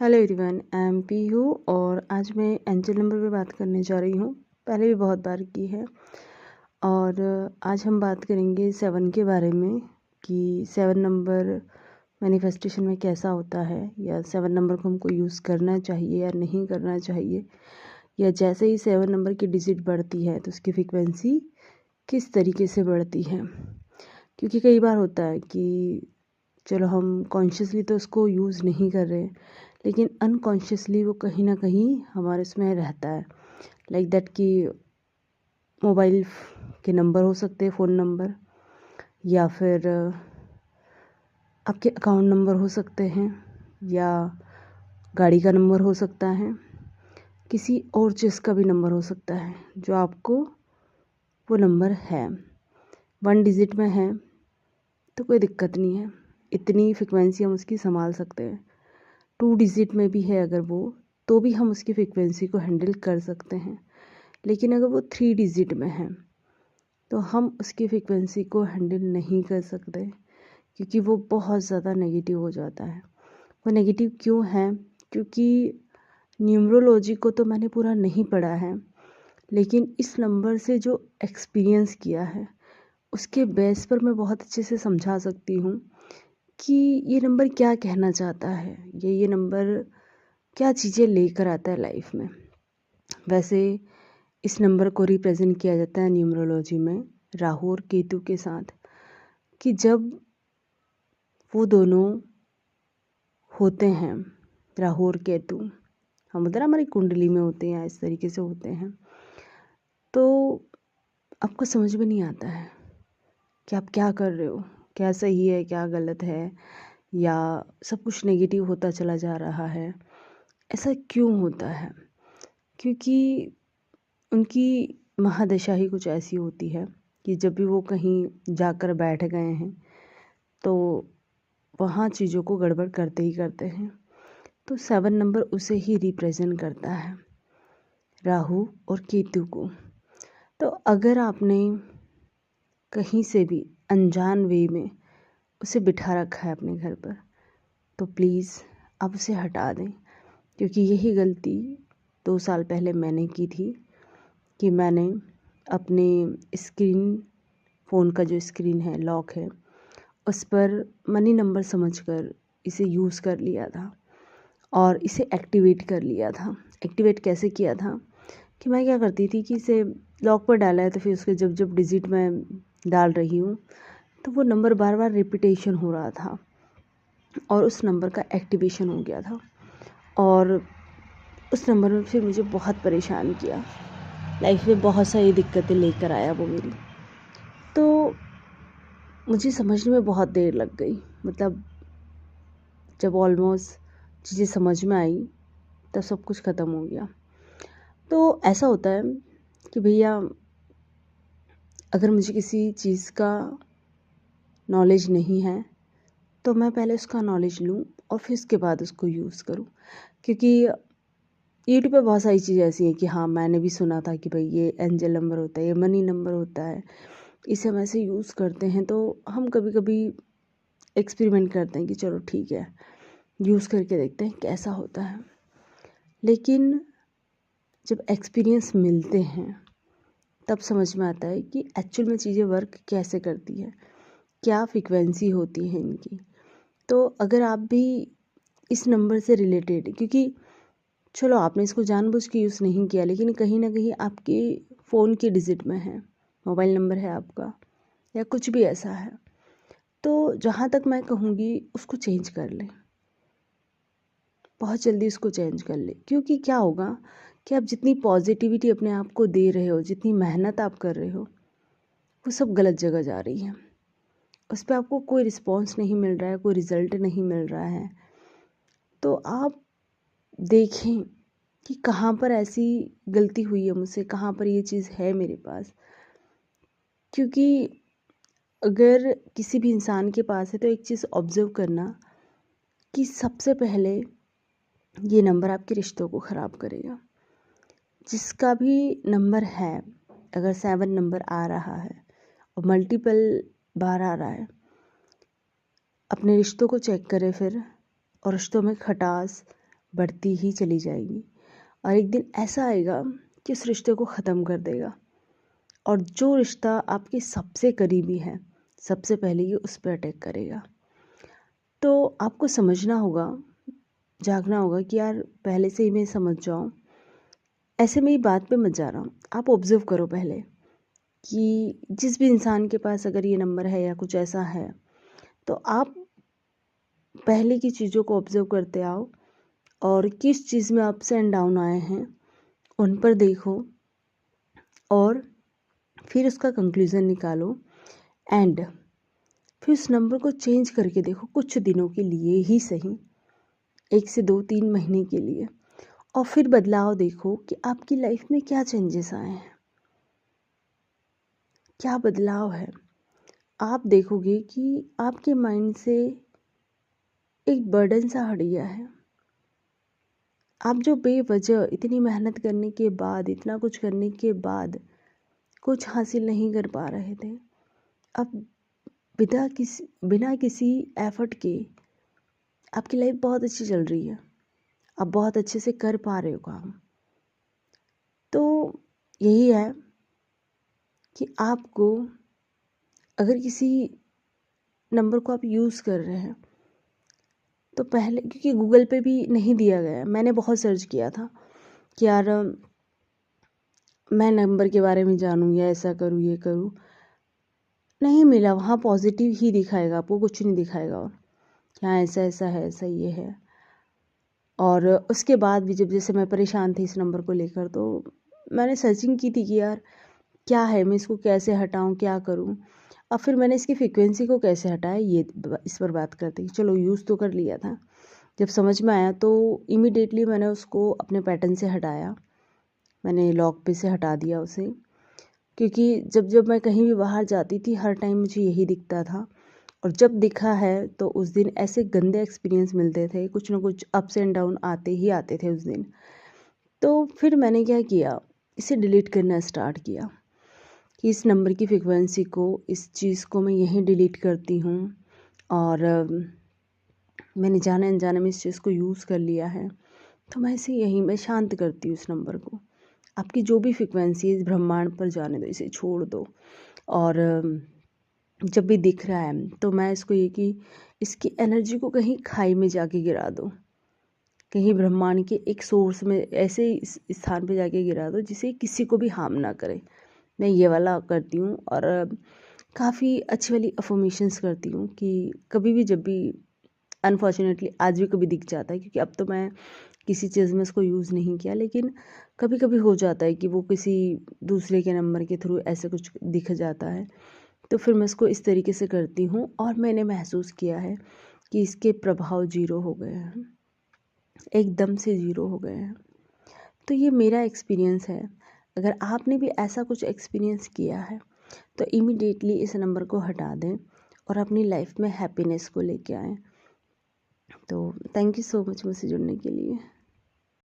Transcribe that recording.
Hello everyone, I am Pihu और आज मैं एंजल नंबर पे बात करने जा रही हूँ। पहले भी बहुत बार की है और आज हम बात करेंगे 7 के बारे में कि 7 नंबर मैनिफेस्टेशन में कैसा होता है, या 7 नंबर को हमको यूज़ करना चाहिए या नहीं करना चाहिए, या जैसे ही 7 नंबर की डिजिट बढ़ती है तो उसकी फ्रिक्वेंसी किस तरीके से बढ़ती है। क्योंकि कई बार होता है कि चलो हम कॉन्शियसली तो उसको यूज़ नहीं कर रहे, लेकिन अनकॉन्शियसली वो कहीं ना कहीं हमारे उसमें रहता है। लाइक दैट कि मोबाइल के नंबर हो सकते हैं, फ़ोन नंबर, या फिर आपके अकाउंट नंबर हो सकते हैं, या गाड़ी का नंबर हो सकता है, किसी और चीज़ का भी नंबर हो सकता है जो आपको वो नंबर है। 1 डिजिट में है तो कोई दिक्कत नहीं है, इतनी फ्रिक्वेंसी हम उसकी संभाल सकते हैं। 2 डिजिट में भी है अगर वो, तो भी हम उसकी फ्रिक्वेंसी को हैंडल कर सकते हैं। लेकिन अगर वो 3 डिजिट में है तो हम उसकी फ्रिक्वेंसी को हैंडल नहीं कर सकते, क्योंकि वो बहुत ज़्यादा नेगेटिव हो जाता है। वो नेगेटिव क्यों है? क्योंकि न्यूमरोलॉजी को तो मैंने पूरा नहीं पढ़ा है, लेकिन इस नंबर से जो एक्सपीरियंस किया है उसके बेस पर मैं बहुत अच्छे से समझा सकती हूँ कि ये नंबर क्या कहना चाहता है, या ये नंबर क्या चीज़ें लेकर आता है लाइफ में। वैसे इस नंबर को रिप्रेजेंट किया जाता है न्यूमरोलॉजी में राहु और केतु के साथ, कि जब वो दोनों होते हैं, राहु और केतु, हम उधर हमारी कुंडली में होते हैं, इस तरीके से होते हैं, तो आपको समझ में नहीं आता है कि आप क्या कर रहे हो, क्या सही है क्या गलत है, या सब कुछ नेगेटिव होता चला जा रहा है। ऐसा क्यों होता है? क्योंकि उनकी महादशा ही कुछ ऐसी होती है कि जब भी वो कहीं जाकर बैठ गए हैं तो वहाँ चीज़ों को गड़बड़ करते ही करते हैं। तो 7 नंबर उसे ही रिप्रेजेंट करता है, राहु और केतु को। तो अगर आपने कहीं से भी अनजान वे में उसे बिठा रखा है अपने घर पर, तो प्लीज़ आप उसे हटा दें। क्योंकि यही गलती 2 साल पहले मैंने की थी कि मैंने अपने स्क्रीन, फ़ोन का जो स्क्रीन है, लॉक है, उस पर मनी नंबर समझकर इसे यूज़ कर लिया था और इसे एक्टिवेट कर लिया था। एक्टिवेट कैसे किया था कि मैं क्या करती थी कि इसे लॉक पर डाला है तो फिर उसके जब जब डिजिट मैं डाल रही हूँ तो वो नंबर बार बार रिपीटेशन हो रहा था और उस नंबर का एक्टिवेशन हो गया था। और उस नंबर में फिर मुझे बहुत परेशान किया, लाइफ में बहुत सारी दिक्कतें लेकर आया वो मेरी। तो मुझे समझने में बहुत देर लग गई, मतलब जब ऑलमोस्ट चीज़ें समझ में आई तब सब कुछ ख़त्म हो गया। तो ऐसा होता है कि भैया, अगर मुझे किसी चीज़ का नॉलेज नहीं है तो मैं पहले उसका नॉलेज लूँ और फिर उसके बाद उसको यूज़ करूँ। क्योंकि यूट्यूब पे बहुत सारी चीज़ें ऐसी हैं कि हाँ, मैंने भी सुना था कि भाई ये एंजल नंबर होता है, ये मनी नंबर होता है, इसे हम ऐसे यूज़ करते हैं। तो हम कभी कभी एक्सपेरिमेंट करते हैं कि चलो ठीक है, यूज़ करके देखते हैं कैसा होता है। लेकिन जब एक्सपीरियंस मिलते हैं तब समझ में आता है कि एक्चुअल में चीज़ें वर्क कैसे करती है, क्या फ्रिक्वेंसी होती है इनकी। तो अगर आप भी इस नंबर से रिलेटेड, क्योंकि चलो आपने इसको जानबूझ के यूज़ नहीं किया, लेकिन कहीं ना कहीं आपके फ़ोन की डिजिट में है, मोबाइल नंबर है आपका, या कुछ भी ऐसा है, तो जहाँ तक मैं कहूँगी उसको चेंज कर लें, बहुत जल्दी उसको चेंज कर लें। क्योंकि क्या होगा कि आप जितनी पॉजिटिविटी अपने आप को दे रहे हो, जितनी मेहनत आप कर रहे हो, वो सब गलत जगह जा रही है। उस पर आपको कोई रिस्पॉन्स नहीं मिल रहा है, कोई रिज़ल्ट नहीं मिल रहा है। तो आप देखें कि कहाँ पर ऐसी गलती हुई है मुझसे, कहाँ पर ये चीज़ है मेरे पास। क्योंकि अगर किसी भी इंसान के पास है तो एक चीज़ ऑब्ज़र्व करना कि सबसे पहले ये नंबर आपके रिश्तों को ख़राब करेगा। जिसका भी नंबर है, अगर 7 नंबर आ रहा है और मल्टीपल बार आ रहा है, अपने रिश्तों को चेक करें फिर, और रिश्तों में खटास बढ़ती ही चली जाएगी और एक दिन ऐसा आएगा कि उस रिश्ते को ख़त्म कर देगा। और जो रिश्ता आपके सबसे करीबी है, सबसे पहले ये उस पर अटैक करेगा। तो आपको समझना होगा, जागना होगा कि यार पहले से ही मैं समझ जाऊँ। ऐसे मेरी बात पे मत जा रहा हूँ, आप ऑब्ज़र्व करो पहले कि जिस भी इंसान के पास अगर ये नंबर है या कुछ ऐसा है, तो आप पहले की चीज़ों को ऑब्ज़र्व करते आओ और किस चीज़ में अप्स एंड डाउन आए हैं उन पर देखो और फिर उसका कंक्लूज़न निकालो एंड फिर उस नंबर को चेंज करके देखो कुछ दिनों के लिए ही सही, 1 से 2-3 महीने के लिए, और फिर बदलाव देखो कि आपकी लाइफ में क्या चेंजेस आए हैं, क्या बदलाव है। आप देखोगे कि आपके माइंड से एक बर्डन सा हट गया है। आप जो बेवजह इतनी मेहनत करने के बाद, इतना कुछ करने के बाद कुछ हासिल नहीं कर पा रहे थे, अब बिना किसी एफर्ट के आपकी लाइफ बहुत अच्छी चल रही है, आप बहुत अच्छे से कर पा रहे हो काम। तो यही है कि आपको अगर किसी नंबर को आप यूज़ कर रहे हैं तो पहले, क्योंकि गूगल पे भी नहीं दिया गया है, मैंने बहुत सर्च किया था कि यार मैं नंबर के बारे में जानूँ या ऐसा करूँ ये करूँ, नहीं मिला। वहाँ पॉजिटिव ही दिखाएगा आपको, कुछ नहीं दिखाएगा और हाँ ऐसा ऐसा है, ऐसा ये है। और उसके बाद भी जब जैसे मैं परेशान थी इस नंबर को लेकर, तो मैंने सर्चिंग की थी कि यार क्या है, मैं इसको कैसे हटाऊँ, क्या करूँ। अब फिर मैंने इसकी फ्रीक्वेंसी को कैसे हटाया, ये इस पर बात करते हैं। चलो यूज़ तो कर लिया था, जब समझ में आया तो इमीडिएटली मैंने उसको अपने पैटर्न से हटाया, मैंने लॉक पे से हटा दिया उसे। क्योंकि जब जब मैं कहीं भी बाहर जाती थी हर टाइम मुझे यही दिखता था, और जब दिखा है तो उस दिन ऐसे गंदे एक्सपीरियंस मिलते थे, कुछ ना कुछ अप्स एंड डाउन आते ही आते थे उस दिन। तो फिर मैंने क्या किया, इसे डिलीट करना स्टार्ट किया कि इस नंबर की फ्रिक्वेंसी को, इस चीज़ को मैं यहीं डिलीट करती हूँ। और मैंने जाने अनजाने में इस चीज़ को यूज़ कर लिया है, तो मैं इसे यहीं मैं शांत करती हूँ इस नंबर को। आपकी जो भी फ्रिक्वेंसी है इस ब्रह्मांड पर जाने दो, इसे छोड़ दो। और जब भी दिख रहा है तो मैं इसको ये कि इसकी एनर्जी को कहीं खाई में जाके गिरा दो, कहीं ब्रह्मांड के एक सोर्स में ऐसे इस स्थान पे जाके गिरा दो जिसे किसी को भी हार्म ना करे। मैं ये वाला करती हूँ और काफ़ी अच्छी वाली अफर्मेशंस करती हूँ कि कभी भी जब भी, अनफॉर्चुनेटली आज भी कभी दिख जाता है, क्योंकि अब तो मैं किसी चीज़ में इसको यूज़ नहीं किया, लेकिन कभी कभी हो जाता है कि वो किसी दूसरे के नंबर के थ्रू ऐसे कुछ दिख जाता है, तो फिर मैं इसको इस तरीके से करती हूँ। और मैंने महसूस किया है कि इसके प्रभाव ज़ीरो हो गए हैं, एकदम से ज़ीरो हो गए हैं। तो ये मेरा एक्सपीरियंस है। अगर आपने भी ऐसा कुछ एक्सपीरियंस किया है तो इमीडिएटली इस नंबर को हटा दें और अपनी लाइफ में हैप्पीनेस को लेके आएँ। तो थैंक यू सो मच मुझसे जुड़ने के लिए।